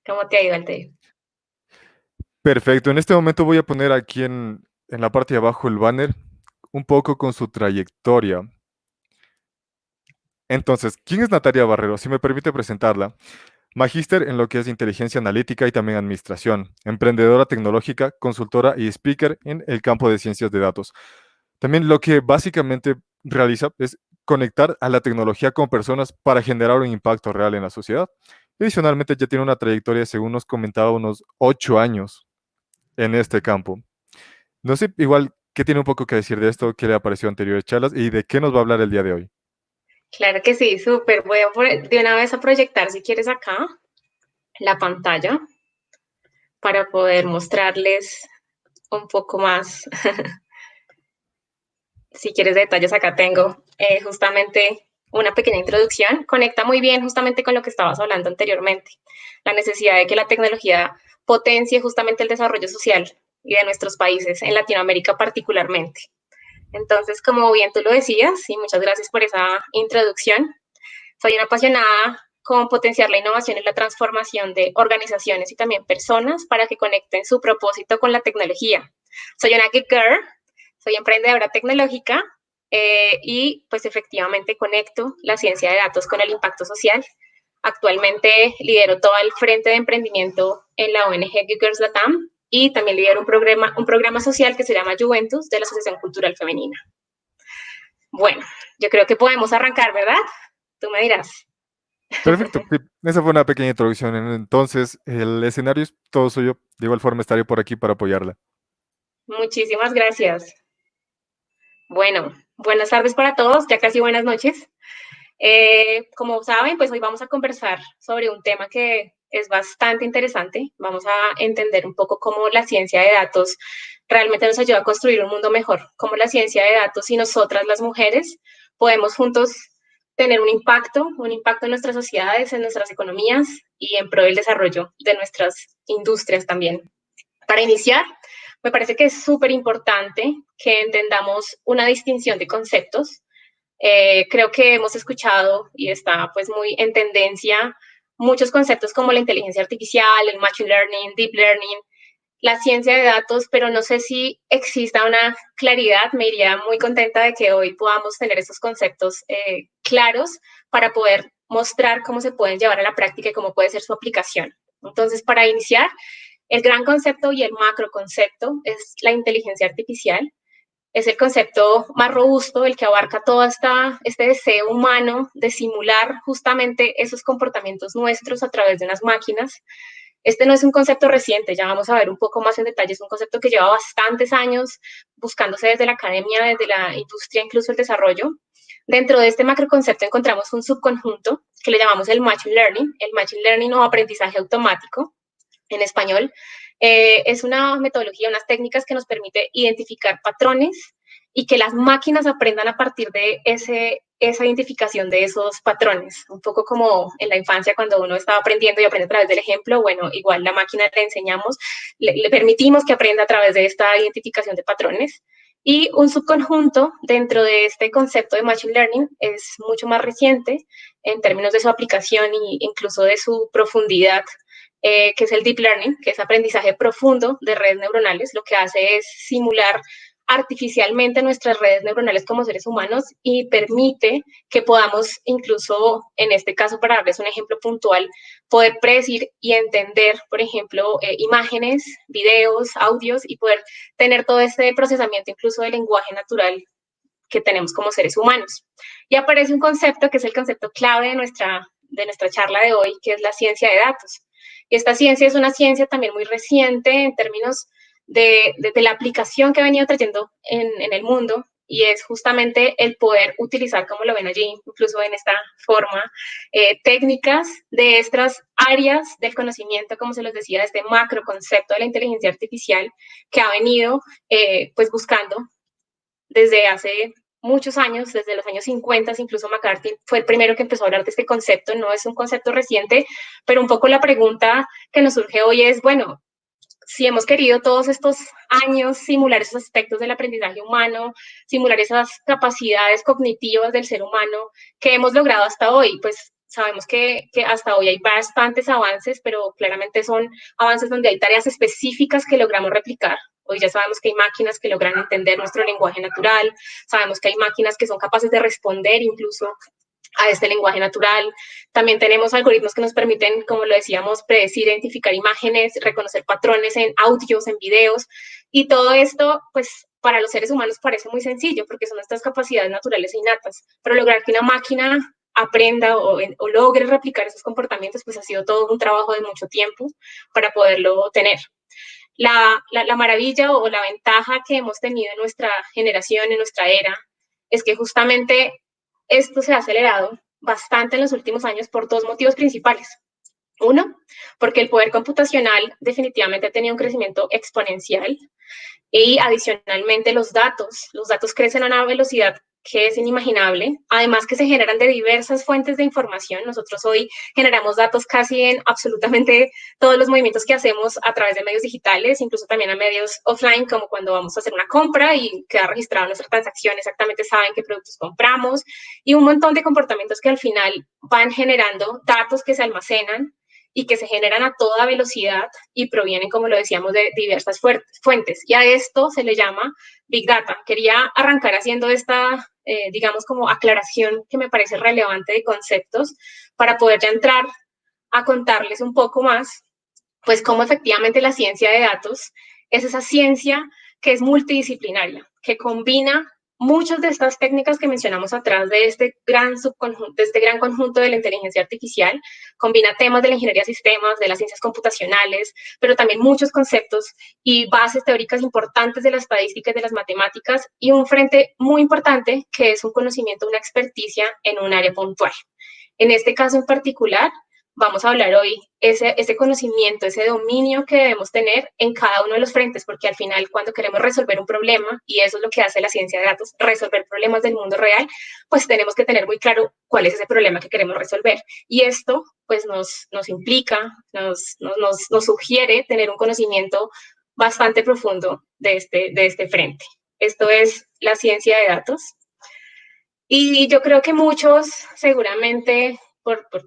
¿Cómo te ha ido, Altair? Perfecto, en este momento voy a poner aquí en la parte de abajo el banner un poco con su trayectoria. Entonces, ¿quién es Natalia Barrero? Si me permite presentarla. Magíster en lo que es inteligencia analítica y también administración, emprendedora tecnológica, consultora y speaker en el campo de ciencias de datos. También lo que básicamente realiza es conectar a la tecnología con personas para generar un impacto real en la sociedad. Adicionalmente, ya tiene una trayectoria, según nos comentaba, unos 8 años en este campo. No sé, igual, ¿qué tiene un poco que decir de esto? ¿Qué le apareció en anteriores charlas? ¿Y de qué nos va a hablar el día de hoy? Claro que sí, súper. Voy a de una vez a proyectar, si quieres, acá la pantalla para poder mostrarles un poco más. Si quieres detalles, acá tengo justamente una pequeña introducción. Conecta muy bien justamente con lo que estabas hablando anteriormente. La necesidad de que la tecnología potencie justamente el desarrollo social y de nuestros países, en Latinoamérica particularmente. Entonces, como bien tú lo decías, y muchas gracias por esa introducción, soy una apasionada con potenciar la innovación y la transformación de organizaciones y también personas para que conecten su propósito con la tecnología. Soy una geek girl, soy emprendedora tecnológica y pues efectivamente conecto la ciencia de datos con el impacto social. Actualmente lidero todo el frente de emprendimiento en la ONG Geek Girls Latam y también lidero un programa social que se llama Juventus de la Asociación Cultural Femenina. Bueno, yo creo que podemos arrancar, ¿verdad? Tú me dirás. Perfecto, sí, esa fue una pequeña introducción. Entonces, el escenario es todo suyo. De igual forma, estaré por aquí para apoyarla. Muchísimas gracias. Bueno, buenas tardes para todos, ya casi buenas noches. Como saben, pues hoy vamos a conversar sobre un tema que es bastante interesante. Vamos a entender un poco cómo la ciencia de datos realmente nos ayuda a construir un mundo mejor, cómo la ciencia de datos y nosotras las mujeres podemos juntos tener un impacto en nuestras sociedades, en nuestras economías y en pro del desarrollo de nuestras industrias también. Para iniciar, me parece que es súper importante que entendamos una distinción de conceptos. Creo que hemos escuchado y está pues muy en tendencia muchos conceptos como la inteligencia artificial, el machine learning, deep learning, la ciencia de datos, pero no sé si exista una claridad. Me iría muy contenta de que hoy podamos tener estos conceptos claros para poder mostrar cómo se pueden llevar a la práctica y cómo puede ser su aplicación. Entonces, para iniciar, el gran concepto y el macro concepto es la inteligencia artificial. Es el concepto más robusto, el que abarca todo este deseo humano de simular justamente esos comportamientos nuestros a través de unas máquinas. Este no es un concepto reciente, ya vamos a ver un poco más en detalle, es un concepto que lleva bastantes años buscándose desde la academia, desde la industria, incluso el desarrollo. Dentro de este macroconcepto encontramos un subconjunto que le llamamos el machine learning o aprendizaje automático en español. Es una metodología, unas técnicas que nos permite identificar patrones y que las máquinas aprendan a partir de esa identificación de esos patrones. Un poco como en la infancia cuando uno estaba aprendiendo y aprende a través del ejemplo, bueno, igual la máquina le enseñamos, le permitimos que aprenda a través de esta identificación de patrones. Y un subconjunto dentro de este concepto de Machine Learning es mucho más reciente en términos de su aplicación e incluso de su profundidad, que es el Deep Learning, que es aprendizaje profundo de redes neuronales. Lo que hace es simular artificialmente nuestras redes neuronales como seres humanos y permite que podamos incluso, en este caso, para darles un ejemplo puntual, poder predecir y entender, por ejemplo, imágenes, videos, audios y poder tener todo este procesamiento incluso del lenguaje natural que tenemos como seres humanos. Y aparece un concepto que es el concepto clave de nuestra charla de hoy, que es la ciencia de datos. Y esta ciencia es una ciencia también muy reciente en términos de la aplicación que ha venido trayendo en el mundo, y es justamente el poder utilizar, como lo ven allí, incluso en esta forma, técnicas de estas áreas del conocimiento, como se los decía, de este macro concepto de la inteligencia artificial que ha venido pues buscando desde hace muchos años, desde los años 50, incluso McCarthy fue el primero que empezó a hablar de este concepto, no es un concepto reciente, pero un poco la pregunta que nos surge hoy es, bueno, si hemos querido todos estos años simular esos aspectos del aprendizaje humano, simular esas capacidades cognitivas del ser humano, ¿qué hemos logrado hasta hoy? Pues Sabemos que hasta hoy hay bastantes avances, pero claramente son avances donde hay tareas específicas que logramos replicar. Hoy ya sabemos que hay máquinas que logran entender nuestro lenguaje natural, sabemos que hay máquinas que son capaces de responder incluso a este lenguaje natural. También tenemos algoritmos que nos permiten, como lo decíamos, predecir, identificar imágenes, reconocer patrones en audios, en videos, y todo esto, pues, para los seres humanos parece muy sencillo, porque son nuestras capacidades naturales e innatas, pero lograr que una máquina aprenda o logre replicar esos comportamientos, pues ha sido todo un trabajo de mucho tiempo para poderlo tener. La maravilla o la ventaja que hemos tenido en nuestra generación, en nuestra era, es que justamente esto se ha acelerado bastante en los últimos años por dos motivos principales. Uno, porque el poder computacional definitivamente ha tenido un crecimiento exponencial y adicionalmente los datos crecen a una velocidad que es inimaginable, además que se generan de diversas fuentes de información. Nosotros hoy generamos datos casi en absolutamente todos los movimientos que hacemos a través de medios digitales, incluso también a medios offline, como cuando vamos a hacer una compra y queda registrada nuestra transacción, exactamente saben qué productos compramos, y un montón de comportamientos que al final van generando datos que se almacenan y que se generan a toda velocidad y provienen, como lo decíamos, de diversas fuentes. Y a esto se le llama Big Data. Quería arrancar haciendo esta, digamos, como aclaración que me parece relevante de conceptos para poder ya entrar a contarles un poco más, pues cómo efectivamente la ciencia de datos es esa ciencia que es multidisciplinaria, que combina muchas de estas técnicas que mencionamos atrás de este gran subconjunto, de este gran conjunto de la inteligencia artificial, combina temas de la ingeniería de sistemas, de las ciencias computacionales, pero también muchos conceptos y bases teóricas importantes de la estadística y de las matemáticas, y un frente muy importante que es un conocimiento, una experticia en un área puntual. En este caso en particular, vamos a hablar hoy ese conocimiento, ese dominio que debemos tener en cada uno de los frentes, porque al final cuando queremos resolver un problema, y eso es lo que hace la ciencia de datos, resolver problemas del mundo real, pues tenemos que tener muy claro cuál es ese problema que queremos resolver. Y esto pues nos implica, nos sugiere tener un conocimiento bastante profundo de este frente. Esto es la ciencia de datos. Y yo creo que muchos seguramente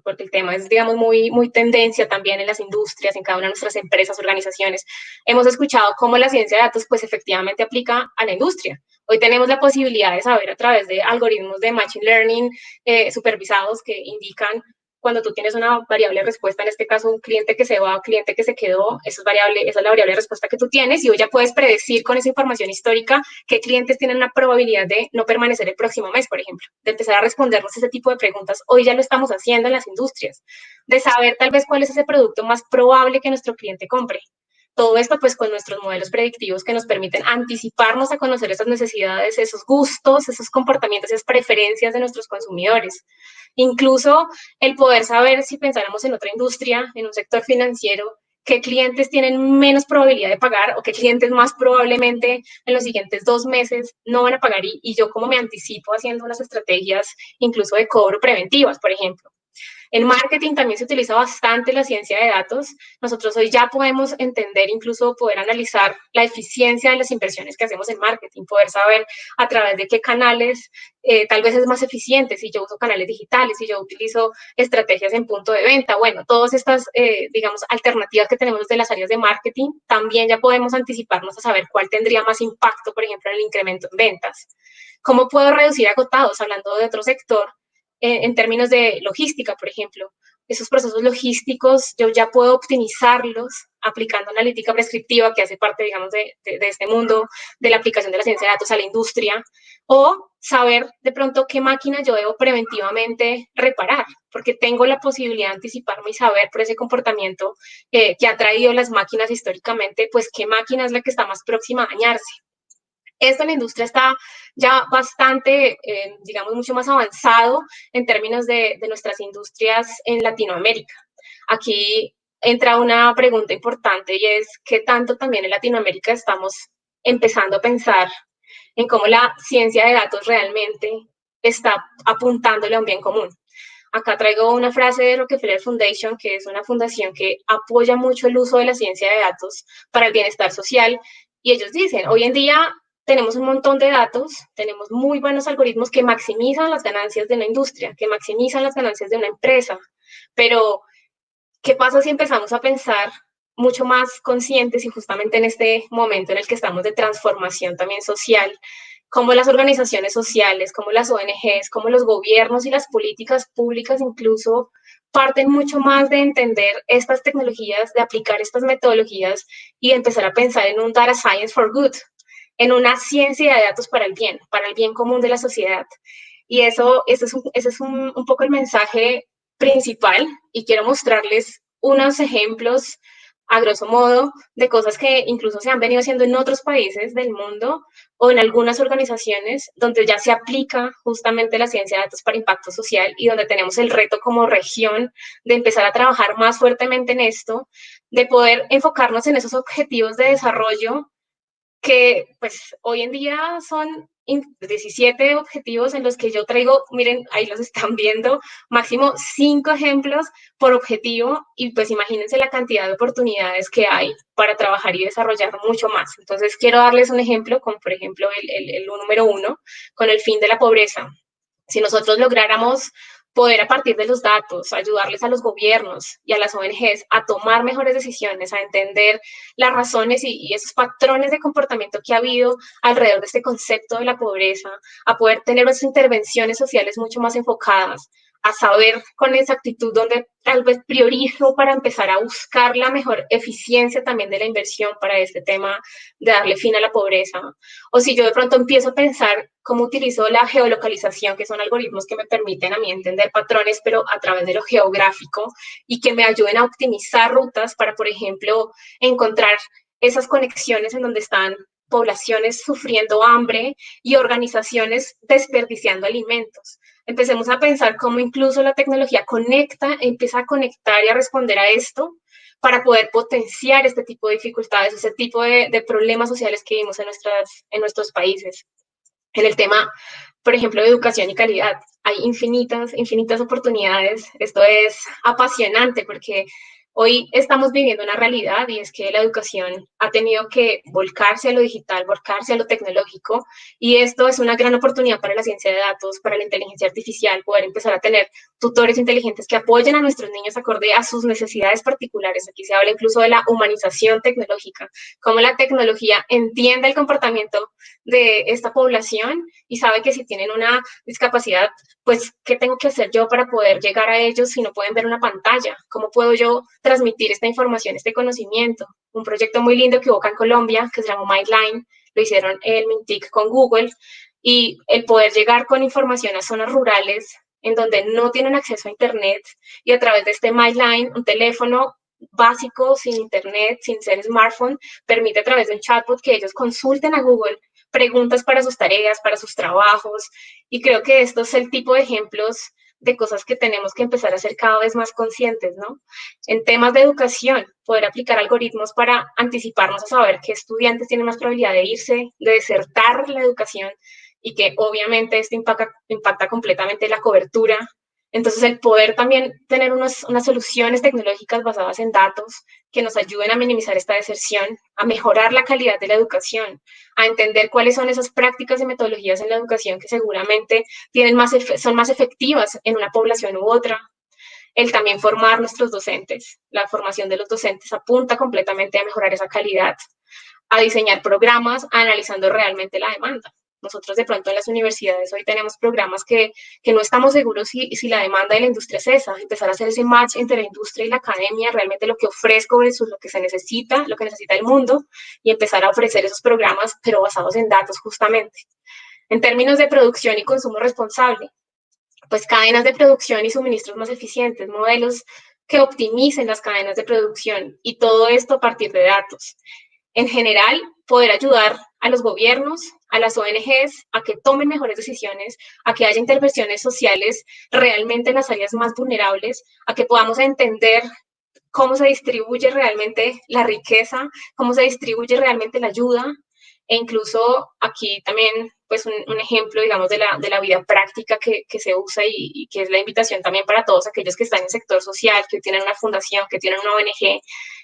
porque el tema es, digamos, muy tendencia también en las industrias, en cada una de nuestras empresas, organizaciones. Hemos escuchado cómo la ciencia de datos, pues, efectivamente aplica a la industria. Hoy tenemos la posibilidad de saber a través de algoritmos de machine learning supervisados que indican cuando tú tienes una variable respuesta, en este caso un cliente que se va, un cliente que se quedó, esa es la variable de respuesta que tú tienes, y hoy ya puedes predecir con esa información histórica qué clientes tienen una probabilidad de no permanecer el próximo mes, por ejemplo, de empezar a respondernos ese tipo de preguntas. Hoy ya lo estamos haciendo en las industrias, de saber tal vez cuál es ese producto más probable que nuestro cliente compre. Todo esto pues con nuestros modelos predictivos que nos permiten anticiparnos a conocer esas necesidades, esos gustos, esos comportamientos, esas preferencias de nuestros consumidores. Incluso el poder saber, si pensáramos en otra industria, en un sector financiero, qué clientes tienen menos probabilidad de pagar o qué clientes más probablemente en los siguientes 2 meses no van a pagar, y yo cómo me anticipo haciendo unas estrategias incluso de cobro preventivas, por ejemplo. En marketing también se utiliza bastante la ciencia de datos. Nosotros hoy ya podemos entender, incluso poder analizar la eficiencia de las inversiones que hacemos en marketing, poder saber a través de qué canales tal vez es más eficiente, si yo uso canales digitales, si yo utilizo estrategias en punto de venta. Bueno, todas estas, digamos, alternativas que tenemos de las áreas de marketing, también ya podemos anticiparnos a saber cuál tendría más impacto, por ejemplo, en el incremento en ventas. ¿Cómo puedo reducir agotados? Hablando de otro sector, en términos de logística, por ejemplo. Esos procesos logísticos yo ya puedo optimizarlos aplicando analítica prescriptiva, que hace parte, digamos, de este mundo de la aplicación de la ciencia de datos a la industria, o saber de pronto qué máquina yo debo preventivamente reparar, porque tengo la posibilidad de anticiparme y saber por ese comportamiento que ha traído las máquinas históricamente, pues qué máquina es la que está más próxima a dañarse. Esto en la industria está ya bastante, digamos, mucho más avanzado en términos de nuestras industrias en Latinoamérica. Aquí entra una pregunta importante y es qué tanto también en Latinoamérica estamos empezando a pensar en cómo la ciencia de datos realmente está apuntándole a un bien común. Acá traigo una frase de Rockefeller Foundation, que es una fundación que apoya mucho el uso de la ciencia de datos para el bienestar social, y ellos dicen, hoy en día tenemos un montón de datos, tenemos muy buenos algoritmos que maximizan las ganancias de una industria, que maximizan las ganancias de una empresa, pero ¿qué pasa si empezamos a pensar mucho más conscientes y justamente en este momento en el que estamos de transformación también social, cómo las organizaciones sociales, cómo las ONGs, cómo los gobiernos y las políticas públicas incluso parten mucho más de entender estas tecnologías, de aplicar estas metodologías y de empezar a pensar en un data science for good, en una ciencia de datos para el bien común de la sociedad? Y ese es un poco el mensaje principal, y quiero mostrarles unos ejemplos a grosso modo de cosas que incluso se han venido haciendo en otros países del mundo o en algunas organizaciones donde ya se aplica justamente la ciencia de datos para impacto social y donde tenemos el reto como región de empezar a trabajar más fuertemente en esto, de poder enfocarnos en esos objetivos de desarrollo que pues hoy en día son 17 objetivos en los que yo traigo, miren, ahí los están viendo, máximo 5 ejemplos por objetivo, y pues imagínense la cantidad de oportunidades que hay para trabajar y desarrollar mucho más. Entonces quiero darles un ejemplo, como por ejemplo el número 1, con el fin de la pobreza. Si nosotros lográramos poder a partir de los datos ayudarles a los gobiernos y a las ONGs a tomar mejores decisiones, a entender las razones y esos patrones de comportamiento que ha habido alrededor de este concepto de la pobreza, a poder tener esas intervenciones sociales mucho más enfocadas, a saber con exactitud dónde tal vez priorizo para empezar a buscar la mejor eficiencia también de la inversión para este tema de darle fin a la pobreza. O si yo de pronto empiezo a pensar cómo utilizo la geolocalización, que son algoritmos que me permiten a mí entender patrones, pero a través de lo geográfico, y que me ayuden a optimizar rutas para, por ejemplo, encontrar esas conexiones en donde están poblaciones sufriendo hambre y organizaciones desperdiciando alimentos. Empecemos a pensar cómo incluso la tecnología conecta, empieza a conectar y a responder a esto para poder potenciar este tipo de dificultades, ese tipo de problemas sociales que vivimos en nuestros países. En el tema, por ejemplo, de educación y calidad, hay infinitas oportunidades. Esto es apasionante porque hoy estamos viviendo una realidad, y es que la educación ha tenido que volcarse a lo digital, volcarse a lo tecnológico, y esto es una gran oportunidad para la ciencia de datos, para la inteligencia artificial, poder empezar a tener tutores inteligentes que apoyen a nuestros niños acorde a sus necesidades particulares. Aquí se habla incluso de la humanización tecnológica, cómo la tecnología entiende el comportamiento de esta población y sabe que si tienen una discapacidad, pues, ¿qué tengo que hacer yo para poder llegar a ellos si no pueden ver una pantalla? ¿Cómo puedo yo transmitir esta información, este conocimiento? Un proyecto muy lindo que hubo acá en Colombia, que se llamó MyLine, lo hicieron el Mintic con Google, y el poder llegar con información a zonas rurales en donde no tienen acceso a Internet, y a través de este MyLine, un teléfono básico, sin Internet, sin ser smartphone, permite a través de un chatbot que ellos consulten a Google preguntas para sus tareas, para sus trabajos, y creo que esto es el tipo de ejemplos de cosas que tenemos que empezar a ser cada vez más conscientes, ¿no? En temas de educación, poder aplicar algoritmos para anticiparnos a saber qué estudiantes tienen más probabilidad de irse, de desertar la educación, y que obviamente esto impacta completamente la cobertura. Entonces, el poder también tener unas soluciones tecnológicas basadas en datos que nos ayuden a minimizar esta deserción, a mejorar la calidad de la educación, a entender cuáles son esas prácticas y metodologías en la educación que seguramente son más efectivas en una población u otra. El también formar nuestros docentes. La formación de los docentes apunta completamente a mejorar esa calidad, a diseñar programas analizando realmente la demanda. Nosotros de pronto en las universidades hoy tenemos programas que no estamos seguros si la demanda de la industria es esa, empezar a hacer ese match entre la industria y la academia, realmente lo que ofrezco versus lo que se necesita, lo que necesita el mundo, y empezar a ofrecer esos programas, pero basados en datos justamente. En términos de producción y consumo responsable, pues cadenas de producción y suministros más eficientes, modelos que optimicen las cadenas de producción, y todo esto a partir de datos. En general, poder ayudar a los gobiernos, a las ONGs, a que tomen mejores decisiones, a que haya intervenciones sociales realmente en las áreas más vulnerables, a que podamos entender cómo se distribuye realmente la riqueza, cómo se distribuye realmente la ayuda, e incluso aquí también pues un ejemplo, digamos, de la vida práctica que se usa y que es la invitación también para todos aquellos que están en el sector social, que tienen una fundación, que tienen una ONG,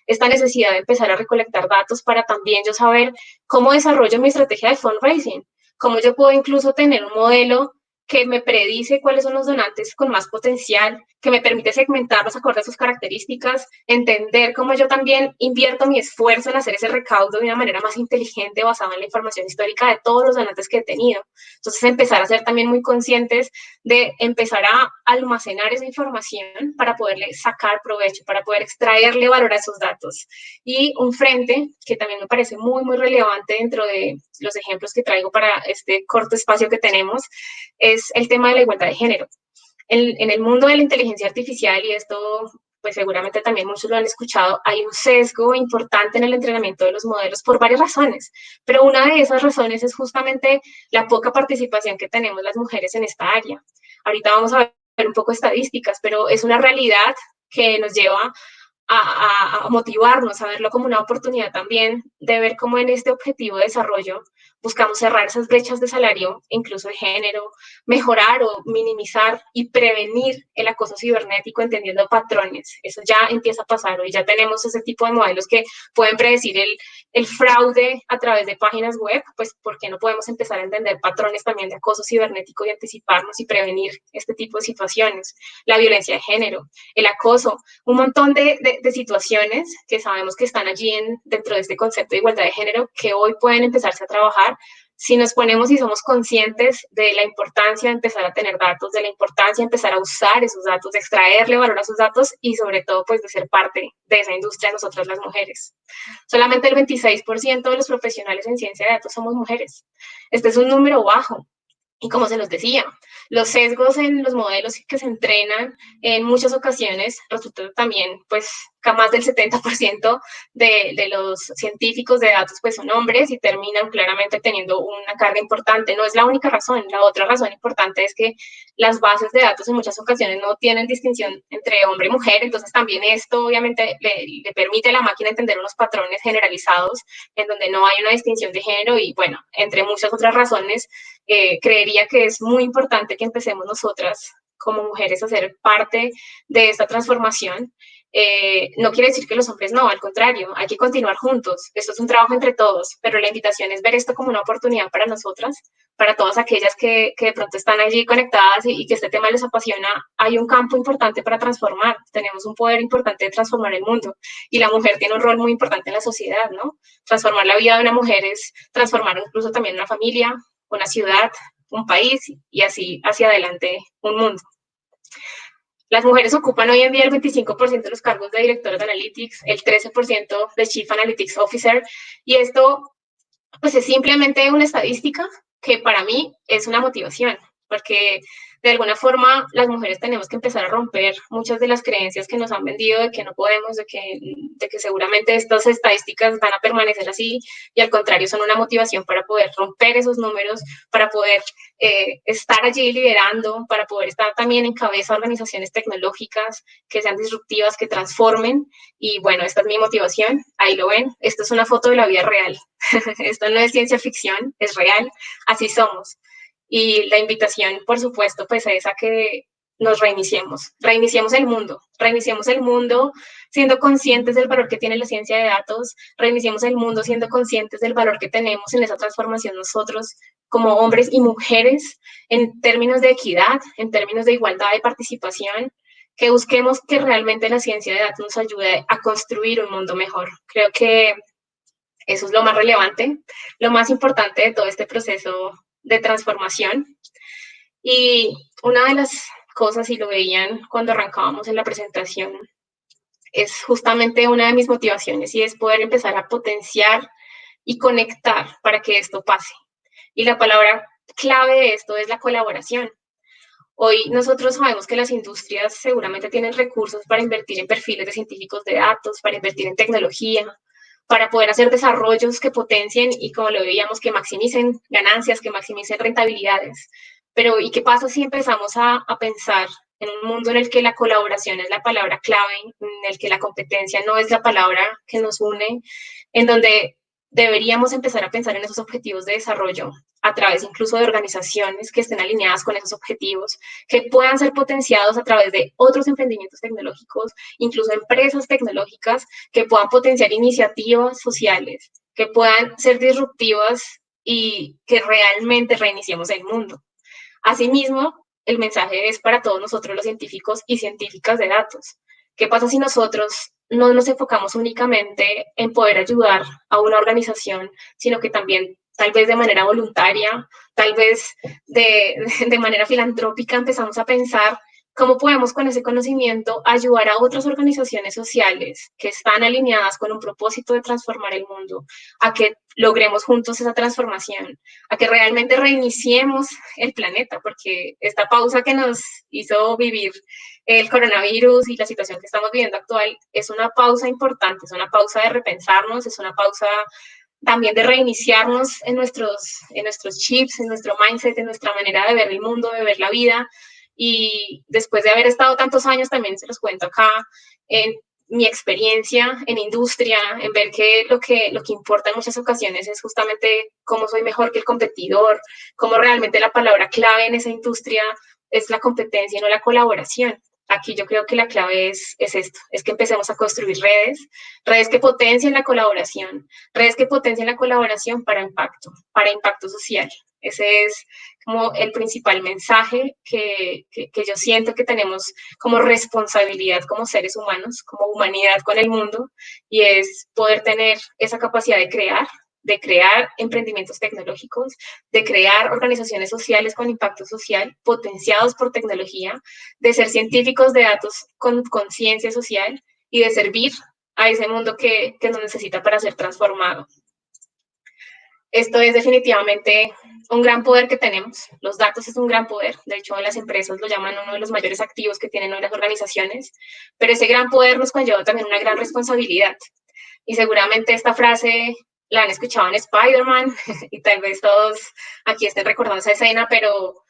esta necesidad de empezar a recolectar datos para también yo saber cómo desarrollo mi estrategia de fundraising, cómo yo puedo incluso tener un modelo que me predice cuáles son los donantes con más potencial, que me permite segmentarlos acorde a sus características, entender cómo yo también invierto mi esfuerzo en hacer ese recaudo de una manera más inteligente basada en la información histórica de todos los donantes que he tenido. Entonces, empezar a ser también muy conscientes de empezar a almacenar esa información para poderle sacar provecho, para poder extraerle valor a esos datos. Y un frente que también me parece muy, muy relevante dentro de los ejemplos que traigo para este corto espacio que tenemos, es el tema de la igualdad de género. En el mundo de la inteligencia artificial, y esto pues seguramente también muchos lo han escuchado, hay un sesgo importante en el entrenamiento de los modelos por varias razones, pero una de esas razones es justamente la poca participación que tenemos las mujeres en esta área. Ahorita vamos a ver un poco estadísticas, pero es una realidad que nos lleva a motivarnos, a verlo como una oportunidad también de ver cómo en este objetivo de desarrollo buscamos cerrar esas brechas de salario, incluso de género, mejorar o minimizar y prevenir el acoso cibernético entendiendo patrones. Eso ya empieza a pasar hoy, ya tenemos ese tipo de modelos que pueden predecir el fraude a través de páginas web, pues ¿por qué no podemos empezar a entender patrones también de acoso cibernético y anticiparnos y prevenir este tipo de situaciones? La violencia de género, el acoso, un montón de situaciones que sabemos que están allí dentro de este concepto de igualdad de género que hoy pueden empezarse a trabajar si nos ponemos y somos conscientes de la importancia de empezar a tener datos, de la importancia de empezar a usar esos datos, de extraerle valor a esos datos y sobre todo pues de ser parte de esa industria nosotras las mujeres. Solamente el 26% de los profesionales en ciencia de datos somos mujeres. Este es un número bajo. Y como se los decía, los sesgos en los modelos que se entrenan en muchas ocasiones resulta también, pues, que más del 70% de los científicos de datos pues son hombres y terminan claramente teniendo una carga importante. No es la única razón, la otra razón importante es que las bases de datos en muchas ocasiones no tienen distinción entre hombre y mujer, entonces también esto obviamente le permite a la máquina entender unos patrones generalizados en donde no hay una distinción de género y bueno, entre muchas otras razones, creería que es muy importante que empecemos nosotras como mujeres a ser parte de esta transformación. No quiere decir que los hombres no, al contrario, hay que continuar juntos. Esto es un trabajo entre todos, pero la invitación es ver esto como una oportunidad para nosotras, para todas aquellas que de pronto están allí conectadas y que este tema les apasiona. Hay un campo importante para transformar, tenemos un poder importante de transformar el mundo y la mujer tiene un rol muy importante en la sociedad, ¿no? Transformar la vida de una mujer es transformar incluso también una familia, una ciudad, un país y así hacia adelante un mundo. Las mujeres ocupan hoy en día el 25% de los cargos de director de Analytics, el 13% de Chief Analytics Officer, y esto pues es simplemente una estadística que para mí es una motivación, porque de alguna forma las mujeres tenemos que empezar a romper muchas de las creencias que nos han vendido de que no podemos, de que seguramente estas estadísticas van a permanecer así y al contrario son una motivación para poder romper esos números, para poder estar allí liderando, para poder estar también en cabeza de organizaciones tecnológicas que sean disruptivas, que transformen y bueno, esta es mi motivación, ahí lo ven, esta es una foto de la vida real, esto no es ciencia ficción, es real, así somos. Y la invitación, por supuesto, pues es a que nos reiniciemos el mundo siendo conscientes del valor que tiene la ciencia de datos, reiniciemos el mundo siendo conscientes del valor que tenemos en esa transformación nosotros como hombres y mujeres en términos de equidad, en términos de igualdad y participación, que busquemos que realmente la ciencia de datos nos ayude a construir un mundo mejor. Creo que eso es lo más relevante, lo más importante de todo este proceso de transformación. Y una de las cosas, y lo veían cuando arrancábamos en la presentación, es justamente una de mis motivaciones y es poder empezar a potenciar y conectar para que esto pase. Y la palabra clave de esto es la colaboración. Hoy nosotros sabemos que las industrias seguramente tienen recursos para invertir en perfiles de científicos de datos, para invertir en tecnología, para poder hacer desarrollos que potencien y como lo veíamos, que maximicen ganancias, que maximicen rentabilidades. Pero ¿y qué pasa si empezamos a pensar en un mundo en el que la colaboración es la palabra clave, en el que la competencia no es la palabra que nos une, en donde deberíamos empezar a pensar en esos objetivos de desarrollo a través incluso de organizaciones que estén alineadas con esos objetivos, que puedan ser potenciados a través de otros emprendimientos tecnológicos, incluso empresas tecnológicas que puedan potenciar iniciativas sociales, que puedan ser disruptivas y que realmente reiniciemos el mundo. Asimismo, el mensaje es para todos nosotros los científicos y científicas de datos. ¿Qué pasa si nosotros no nos enfocamos únicamente en poder ayudar a una organización, sino que también tal vez de manera voluntaria, tal vez de manera filantrópica empezamos a pensar cómo podemos con ese conocimiento ayudar a otras organizaciones sociales que están alineadas con un propósito de transformar el mundo, a que logremos juntos esa transformación, a que realmente reiniciemos el planeta, porque esta pausa que nos hizo vivir el coronavirus y la situación que estamos viviendo actual es una pausa importante, es una pausa de repensarnos, es una pausa también de reiniciarnos en nuestros chips, en nuestro mindset, en nuestra manera de ver el mundo, de ver la vida. Y después de haber estado tantos años, también se los cuento acá, en mi experiencia en industria, en ver que lo que importa en muchas ocasiones es justamente cómo soy mejor que el competidor, cómo realmente la palabra clave en esa industria es la competencia y no la colaboración. Aquí yo creo que la clave es esto, es que empecemos a construir redes que potencien la colaboración, redes que potencien la colaboración para impacto social. Ese es como el principal mensaje que yo siento que tenemos como responsabilidad como seres humanos, como humanidad con el mundo, y es poder tener esa capacidad de crear emprendimientos tecnológicos, de crear organizaciones sociales con impacto social, potenciados por tecnología, de ser científicos de datos con conciencia social y de servir a ese mundo que nos necesita para ser transformado. Esto es definitivamente un gran poder que tenemos. Los datos es un gran poder. De hecho, las empresas lo llaman uno de los mayores activos que tienen hoy las organizaciones. Pero ese gran poder nos conlleva también una gran responsabilidad. Y seguramente esta frase la han escuchado en Spider-Man y tal vez todos aquí estén recordando esa escena, pero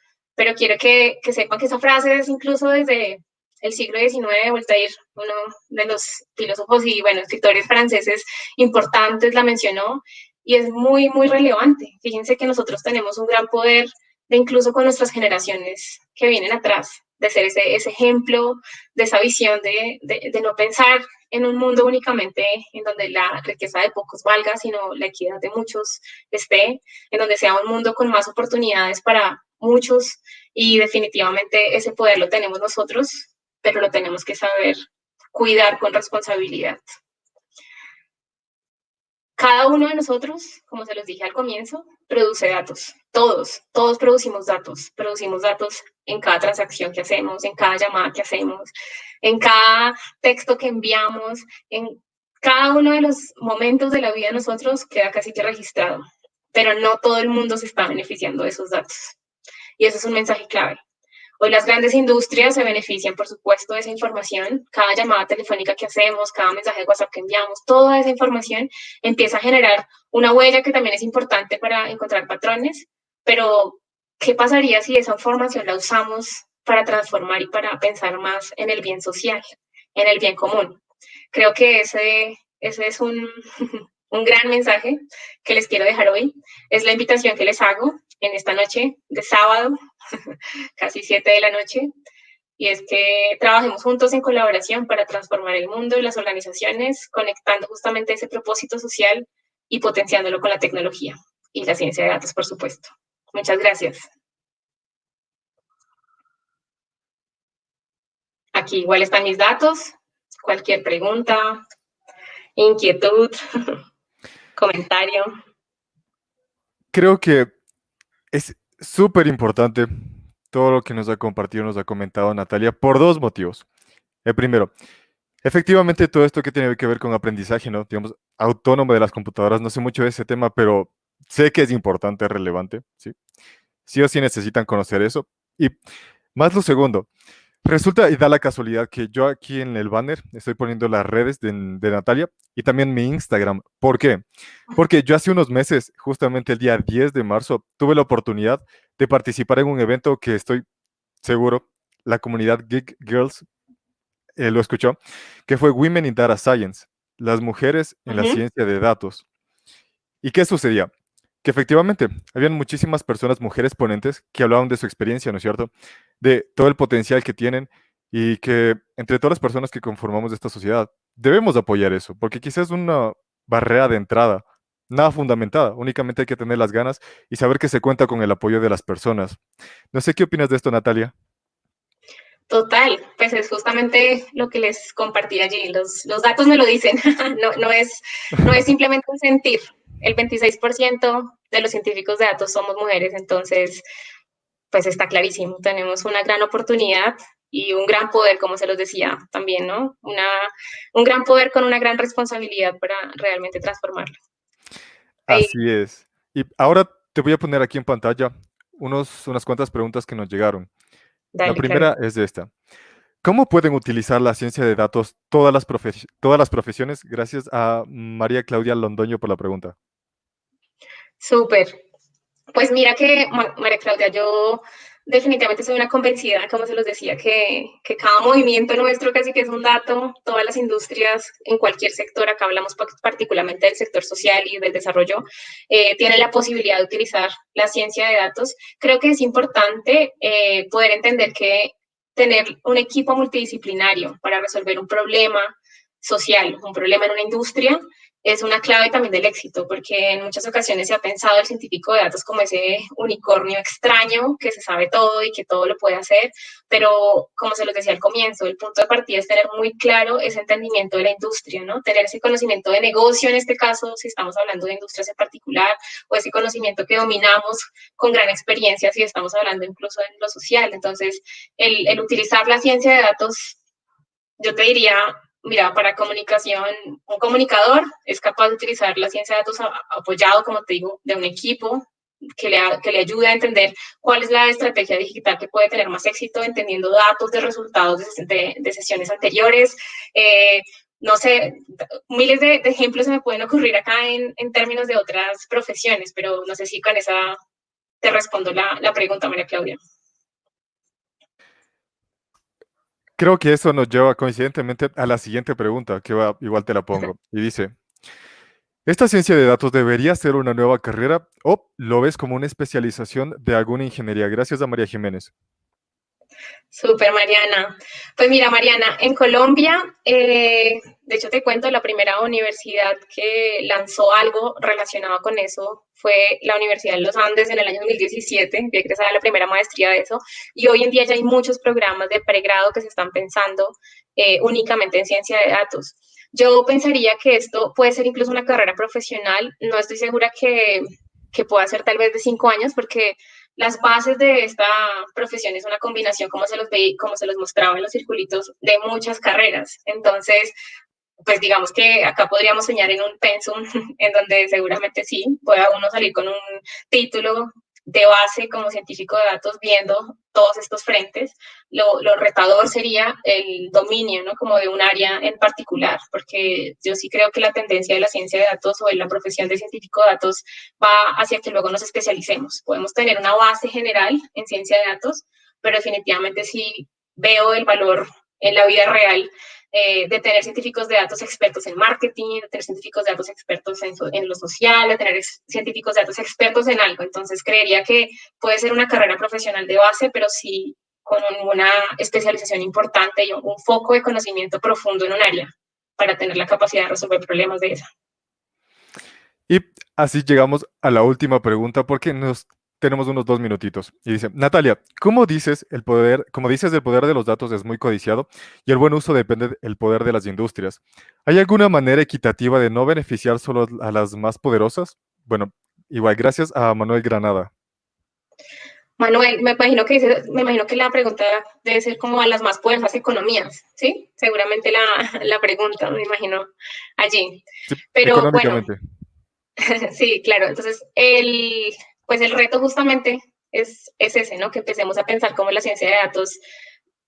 quiero que sepan que esa frase es incluso desde el siglo XIX, Voltaire, uno de los filósofos y, bueno, escritores franceses importantes, la mencionó, y es muy, muy relevante. Fíjense que nosotros tenemos un gran poder de incluso con nuestras generaciones que vienen atrás, de ser ese ejemplo, de esa visión de no pensar en un mundo únicamente en donde la riqueza de pocos valga, sino la equidad de muchos esté, en donde sea un mundo con más oportunidades para muchos, y definitivamente ese poder lo tenemos nosotros, pero lo tenemos que saber cuidar con responsabilidad. Cada uno de nosotros, como se los dije al comienzo, produce datos. Todos producimos datos en cada transacción que hacemos, en cada llamada que hacemos, en cada texto que enviamos, en cada uno de los momentos de la vida de nosotros queda casi que registrado, pero no todo el mundo se está beneficiando de esos datos. Y eso es un mensaje clave. Hoy las grandes industrias se benefician, por supuesto, de esa información. Cada llamada telefónica que hacemos, cada mensaje de WhatsApp que enviamos, toda esa información empieza a generar una huella que también es importante para encontrar patrones. Pero, ¿qué pasaría si esa información la usamos para transformar y para pensar más en el bien social, en el bien común? Creo que ese es un gran mensaje que les quiero dejar hoy. Es la invitación que les hago en esta noche de sábado, casi 7 de la noche, y es que trabajemos juntos en colaboración para transformar el mundo y las organizaciones, conectando justamente ese propósito social y potenciándolo con la tecnología y la ciencia de datos, por supuesto. Muchas gracias. Aquí igual están mis datos. Cualquier pregunta, inquietud, comentario. Creo que es súper importante todo lo que nos ha compartido, nos ha comentado Natalia, por dos motivos. El primero, efectivamente todo esto que tiene que ver con aprendizaje, ¿no? Digamos, autónomo de las computadoras, no sé mucho de ese tema, pero sé que es importante, es relevante, ¿sí? Sí o sí necesitan conocer eso. Y más lo segundo, resulta y da la casualidad que yo aquí en el banner estoy poniendo las redes de Natalia y también mi Instagram. ¿Por qué? Porque yo hace unos meses, justamente el día 10 de marzo, tuve la oportunidad de participar en un evento que estoy seguro la comunidad Geek Girls lo escuchó, que fue Women in Data Science, las mujeres en la ciencia de datos. ¿Y qué sucedía? que efectivamente habían muchísimas personas, mujeres ponentes, que hablaban de su experiencia, ¿no es cierto? De todo el potencial que tienen y que entre todas las personas que conformamos esta sociedad debemos apoyar eso, porque quizás es una barrera de entrada, nada fundamentada, únicamente hay que tener las ganas y saber que se cuenta con el apoyo de las personas. No sé qué opinas de esto, Natalia. Total, pues es justamente lo que les compartí allí. Los datos me lo dicen, no es simplemente un sentir. El 26% de los científicos de datos somos mujeres, entonces, pues está clarísimo. Tenemos una gran oportunidad y un gran poder, como se los decía también, ¿no? Un gran poder con una gran responsabilidad para realmente transformarlo. Ahí, Así es. Y ahora te voy a poner aquí en pantalla unas cuantas preguntas que nos llegaron. La dale, claro. primera es de esta. ¿Cómo pueden utilizar la ciencia de datos todas las profesiones? Gracias a María Claudia Londoño por la pregunta. Súper. Pues mira que, María Claudia, yo definitivamente soy una convencida, como se los decía, que cada movimiento nuestro casi que es un dato, todas las industrias en cualquier sector, acá hablamos particularmente del sector social y del desarrollo, tienen la posibilidad de utilizar la ciencia de datos. Creo que es importante poder entender que tener un equipo multidisciplinario para resolver un problema social, un problema en una industria, es una clave también del éxito, porque en muchas ocasiones se ha pensado el científico de datos como ese unicornio extraño que se sabe todo y que todo lo puede hacer, pero como se los decía al comienzo, el punto de partida es tener muy claro ese entendimiento de la industria, ¿no? Tener ese conocimiento de negocio en este caso, si estamos hablando de industrias en particular, o ese conocimiento que dominamos con gran experiencia si estamos hablando incluso de lo social. Entonces, el utilizar la ciencia de datos, yo te diría, mira, para comunicación, un comunicador es capaz de utilizar la ciencia de datos apoyado, como te digo, de un equipo que le ayude a entender cuál es la estrategia digital que puede tener más éxito, entendiendo datos de resultados de sesiones anteriores. No sé, miles de ejemplos se me pueden ocurrir acá en términos de otras profesiones, pero no sé si con esa te respondo la pregunta, María Claudia. Creo que eso nos lleva coincidentemente a la siguiente pregunta, que igual te la pongo. Y dice, ¿esta ciencia de datos debería ser una nueva carrera o lo ves como una especialización de alguna ingeniería? Gracias a María Jiménez. Súper, Mariana. Pues mira, Mariana, en Colombia, de hecho te cuento, la primera universidad que lanzó algo relacionado con eso fue la Universidad de los Andes en el año 2017, yo egresé a la primera maestría de eso, y hoy en día ya hay muchos programas de pregrado que se están pensando únicamente en ciencia de datos. Yo pensaría que esto puede ser incluso una carrera profesional, no estoy segura que pueda ser tal vez de 5 años, porque las bases de esta profesión es una combinación, como se los veí, como se los mostraba en los circulitos, de muchas carreras. Entonces, pues digamos que acá podríamos soñar en un pensum en donde seguramente sí pueda uno salir con un título de base como científico de datos viendo todos estos frentes. Lo retador sería el dominio, ¿no? Como de un área en particular, porque yo sí creo que la tendencia de la ciencia de datos o de la profesión de científico de datos va hacia que luego nos especialicemos. Podemos tener una base general en ciencia de datos, pero definitivamente sí veo el valor en la vida real de tener científicos de datos expertos en marketing, de tener científicos de datos expertos en lo social, de tener científicos de datos expertos en algo. Entonces, creería que puede ser una carrera profesional de base, pero sí con una especialización importante y un foco de conocimiento profundo en un área para tener la capacidad de resolver problemas de esa. Y así llegamos a la última pregunta porque nos tenemos unos 2 minutitos. Y dice, Natalia, como dices, el poder de los datos es muy codiciado y el buen uso depende del poder de las industrias. ¿Hay alguna manera equitativa de no beneficiar solo a las más poderosas? Bueno, igual, gracias a Manuel Granada. Manuel, me imagino que la pregunta debe ser como a las más poderosas economías, ¿sí? Seguramente la pregunta, me imagino, allí. Sí, Pero bueno, económicamente. sí, claro. Entonces, pues el reto justamente es ese, ¿no? Que empecemos a pensar cómo la ciencia de datos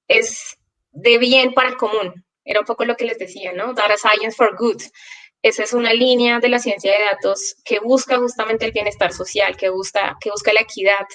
es de bien para el común. Era un poco lo que les decía, ¿no? Data Science for Good. Esa es una línea de la ciencia de datos que busca justamente el bienestar social, que busca la equidad.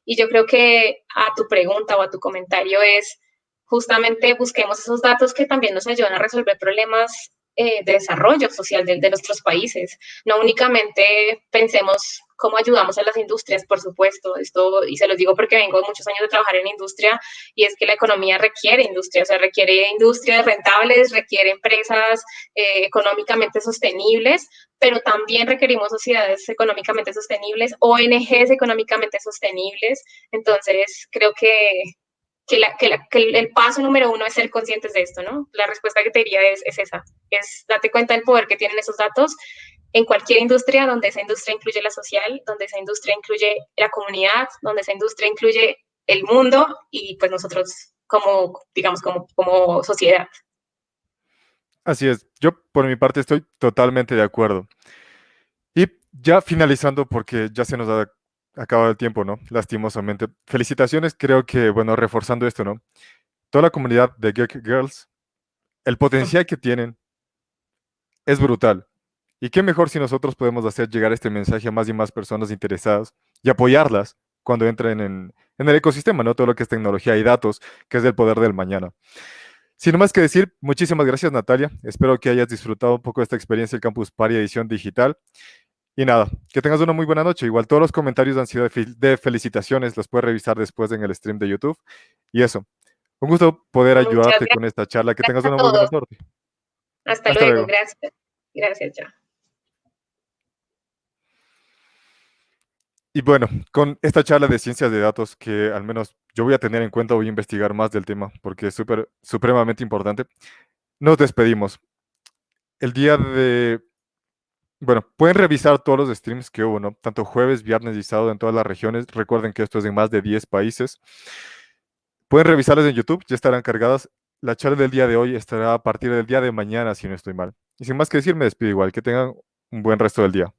Y yo creo que a tu pregunta o a tu comentario es justamente busquemos esos datos que también nos ayudan a resolver problemas de desarrollo social de nuestros países. No únicamente pensemos cómo ayudamos a las industrias, por supuesto. Esto, y se los digo porque vengo muchos años de trabajar en industria, y es que la economía requiere industria, o sea, requiere industrias rentables, requiere empresas económicamente sostenibles, pero también requerimos sociedades económicamente sostenibles, ONGs económicamente sostenibles. Entonces, creo que el paso número uno es ser conscientes de esto, ¿no? La respuesta que te diría es esa, es date cuenta del poder que tienen esos datos en cualquier industria, donde esa industria incluye la social, donde esa industria incluye la comunidad, donde esa industria incluye el mundo y pues nosotros como, digamos, como sociedad. Así es, yo por mi parte estoy totalmente de acuerdo. Y ya finalizando, porque ya se nos ha acabado el tiempo, ¿no? Lastimosamente. Felicitaciones, creo que, bueno, reforzando esto, ¿no? Toda la comunidad de Geek Girls, el potencial que tienen es brutal. Y qué mejor si nosotros podemos hacer llegar este mensaje a más y más personas interesadas y apoyarlas cuando entren en el ecosistema, ¿no? Todo lo que es tecnología y datos, que es el poder del mañana. Sin más que decir, muchísimas gracias, Natalia. Espero que hayas disfrutado un poco de esta experiencia del Campus Party edición digital. Y nada, que tengas una muy buena noche. Igual todos los comentarios han sido de felicitaciones, los puedes revisar después en el stream de YouTube. Y eso, un gusto poder Muchas ayudarte con esta charla. Que tengas gracias a una muy buena todos. tarde. Hasta Hasta luego. luego. Gracias. Gracias, chao. Y bueno, con esta charla de ciencias de datos que al menos yo voy a tener en cuenta, voy a investigar más del tema porque es supremamente importante. Nos despedimos. El día de... Bueno, pueden revisar todos los streams que hubo, ¿no? Tanto jueves, viernes y sábado en todas las regiones. Recuerden que esto es en más de 10 países. Pueden revisarlas en YouTube, ya estarán cargadas. La charla del día de hoy estará a partir del día de mañana, si no estoy mal. Y sin más que decir, me despido igual. Que tengan un buen resto del día.